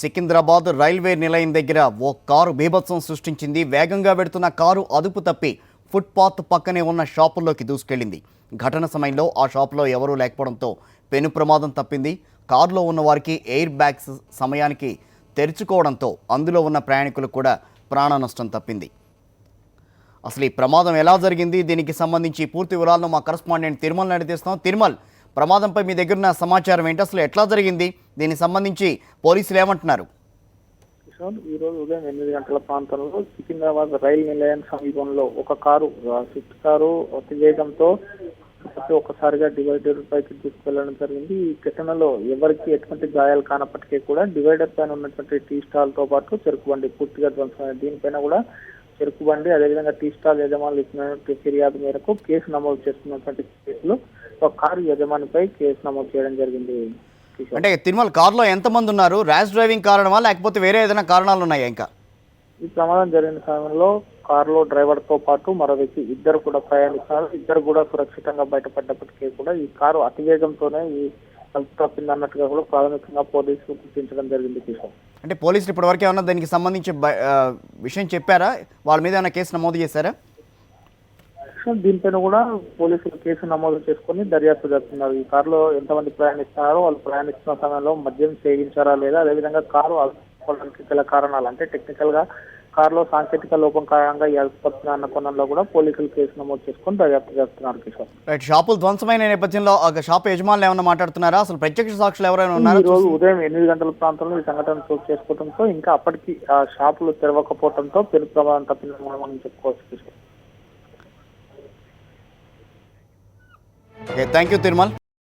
Secunderabad railway నిలయం దగ్గర ఓ car బీభత్సం సృష్టించింది. వేగంగా వెడుతున్న కారు అదుపు తప్పి ఫుట్పాత్ పక్కనే ఉన్న షాపుల్లోకి దూసుకెళ్లింది. ఘటన సమయంలో ఆ షాపులో ఎవరూ లేకపోవడంతో పెను ప్రమాదం తప్పింది. కారులో ఉన్న వారికి ఎయిర్ బ్యాగ్స్ సమయానికి తెరుచుకోవడంతో అందులో ఉన్న ప్రయాణికులకు కూడా ప్రాణ నష్టం తప్పింది. అసలు ఈ ప్రమాదం ఎలా జరిగింది, దీనికి సంబంధించి పూర్తి వివరాలను మా కరెస్పాండెంట్ తిరుమల నడిపిస్తున్నాం. తిరుమల్, ప్రమాదంపై మీ దగ్గర ఉన్న సమాచారం ఏంటి, అసలు ఎట్లా జరిగింది, దీనికి సంబంధించి పోలీసులు ఏమంటున్నారు? ఈ రోజు ఉదయం 8 గంటల ప్రాంతంలో సికింద్రాబాద్ రైలు నిలయం సమీపంలో ఒక కారు స్విఫ్ట్ కారు అతివేగంతో ఒక్కసారిగా డివైడర్ పైకి తీసుకెళ్లడం జరిగింది. ఈ ఘటనలో ఎవరికి ఎటువంటి గాయాలు కానప్పటికీ కూడా డివైడర్ పైన ఉన్నటువంటి టీ స్టాల్ తో పాటు చెరుకు బండి పూర్తిగా ధ్వంసమైంది. దీనిపైన కూడా చెరుకు బండి అదేవిధంగా టీ స్టాల్ యజమానులు ఇచ్చినటువంటి ఫిర్యాదు మేరకు కేసు నమోదు చేస్తున్నటువంటి కేసులో ఒక కారు యజమానిపై కేసు నమోదు చేయడం జరిగింది. అంటే తిరుమల, కారులో ఎంతమంది ఉన్నారు? ర్యాష్ డ్రైవింగ్ కారణమా లేకపోతే వేరే ఏదైనా కారణాలు ఉన్నాయా? ఇంకా ఈ ప్రమాదం జరిగిన సమయంలో కారులో డ్రైవర్ తో పాటు మరో వ్యక్తి ఇద్దరు కూడా ప్రయాణిస్తున్నారు. ఇద్దరు కూడా సురక్షితంగా బయటపడ్డప్పటికీ కూడా ఈ కారు అతివేగంతోనే ఈ తప్పింది అన్నట్టుగా కూడా ప్రాథమికంగా పోలీసులు గుర్తించడం జరిగింది. కిషోర్, అంటే పోలీసులు ఇప్పటివరకు ఏమన్నా దానికి సంబంధించి విషయం చెప్పారా? వాళ్ళ మీద ఏమైనా కేసు నమోదు చేశారా? దీనిపైన కూడా పోలీసులు కేసు నమోదు చేసుకుని దర్యాప్తు జరుపుతున్నారు. ఈ కారులో ఎంతమంది ప్రయాణిస్తున్నారో, వాళ్ళు ప్రయాణిస్తున్న సమయంలో మద్యం సేవించారా లేదా, అదేవిధంగా కారు ఆగిపోవడానికి గల కారణాలు, అంటే టెక్నికల్ గా కారులో సాంకేతిక లోపం కారణంగా ఈ ఆసుపత్రి అన్న కోణంలో కూడా పోలీసులు కేసు నమోదు చేసుకుని దర్యాప్తు చేస్తున్నారు. కిషోర్, రైట్. షాపులు ధ్వంసమైన నేపథ్యంలో షాపు యజమానులు ఏమైనా మాట్లాడుతున్నారా? అసలు ప్రత్యక్ష సాక్షులు ఎవరైనా ఉన్నారా? ఈ రోజు ఉదయం 8 గంటల ప్రాంతంలో ఈ సంఘటన చోటు చేసుకోవడంతో ఇంకా అప్పటికి ఆ షాపులు తెరవకపోవడంతో పెను ప్రమాదం తప్పిందని మనం చెప్పుకోవచ్చు. Kishore, thank you Tirumal.